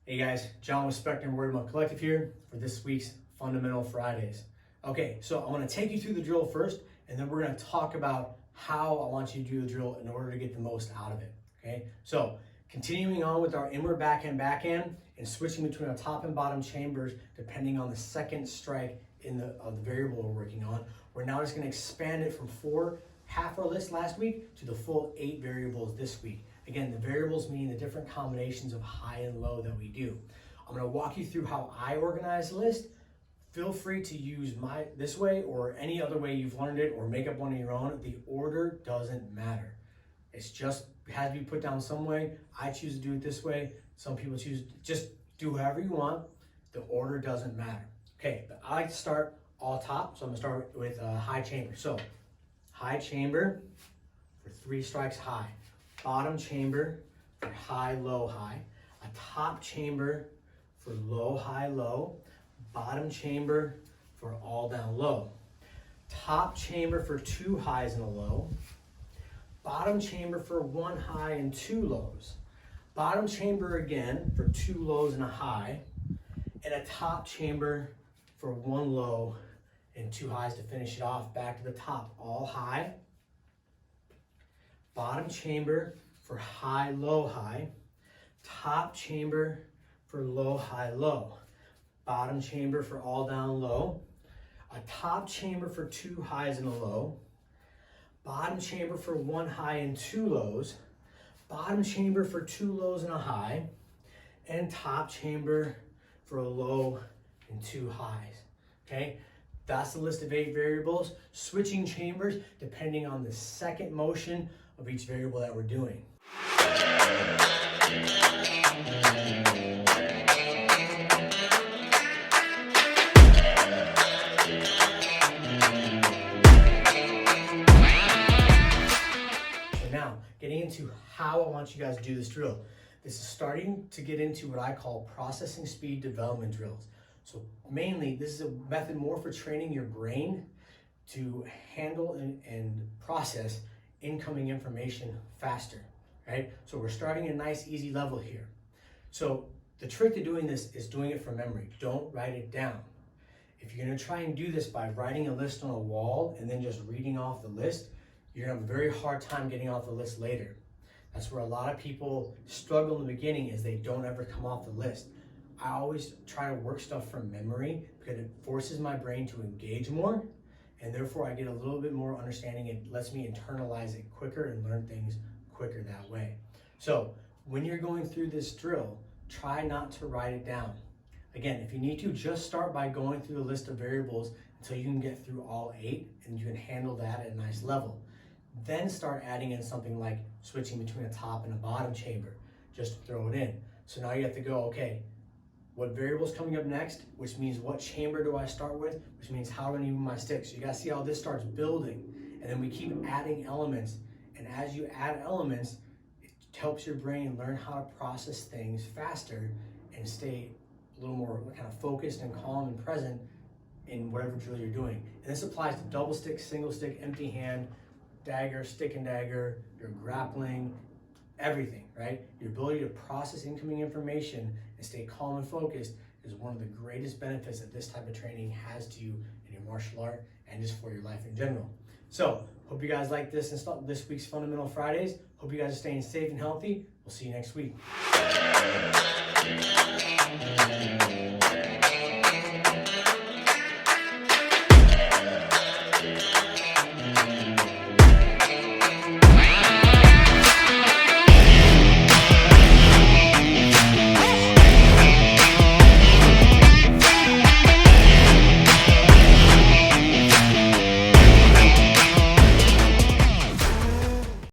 Hey guys, John with Spectrum Word Monk Collective here for this week's Fundamental Fridays. Okay, so I'm going to take you through the drill first, and then we're going to talk about how I want you to do the drill in order to get the most out of it. Okay, so continuing on with our inward backhand and switching between our top and bottom chambers depending on the second strike of the variable we're working on. We're now just going to expand it from 4, half our list last week, to the full 8 variables this week. Again, the variables meaning the different combinations of high and low that we do. I'm going to walk you through how I organize the list. Feel free to use this way or any other way you've learned it, or make up one of your own. The order doesn't matter. It has to be put down some way. I choose to do it this way. Some people choose just do however you want. The order doesn't matter. Okay, but I like to start all top, so I'm going to start with high chamber. So high chamber for 3 strikes high. Bottom chamber for high, low, high. A top chamber for low, high, low. Bottom chamber for all down low. Top chamber for 2 highs and a low. Bottom chamber for 1 high and 2 lows. Bottom chamber again for 2 lows and a high. And a top chamber for 1 low and 2 highs to finish it off. Back to the top, all high. Bottom chamber for high, low, high. Top chamber for low, high, low. Bottom chamber for all down low. A top chamber for 2 highs and a low. Bottom chamber for 1 high and 2 lows. Bottom chamber for 2 lows and a high. And top chamber for a low and 2 highs. Okay? That's the list of 8 variables. Switching chambers depending on the second motion of each variable that we're doing. So now, getting into how I want you guys to do this drill. This is starting to get into what I call processing speed development drills. So mainly, this is a method more for training your brain to handle and process incoming information faster, right? So we're starting a nice easy level here. So the trick to doing this is doing it from memory. Don't write it down. If you're gonna try and do this by writing a list on a wall and then just reading off the list, you're gonna have a very hard time getting off the list later. That's where a lot of people struggle in the beginning, is they don't ever come off the list. I always try to work stuff from memory because it forces my brain to engage more, and therefore I get a little bit more understanding. It lets me internalize it quicker and learn things quicker that way. So when you're going through this drill, try not to write it down. Again, if you need to, just start by going through the list of variables until you can get through all 8 and you can handle that at a nice level. Then start adding in something like switching between a top and a bottom chamber. Just throw it in. So now you have to go, okay, what variable's coming up next, which means what chamber do I start with, which means how do I move my stick. So you guys see how this starts building, and then we keep adding elements. And as you add elements, it helps your brain learn how to process things faster and stay a little more kind of focused and calm and present in whatever drill you're doing. And this applies to double stick, single stick, empty hand, dagger, stick and dagger, your grappling, everything, right? Your ability to process incoming information and stay calm and focused is one of the greatest benefits that this type of training has to you in your martial art and just for your life in general. So, hope you guys like this week's Fundamental Fridays. Hope you guys are staying safe and healthy. We'll see you next week.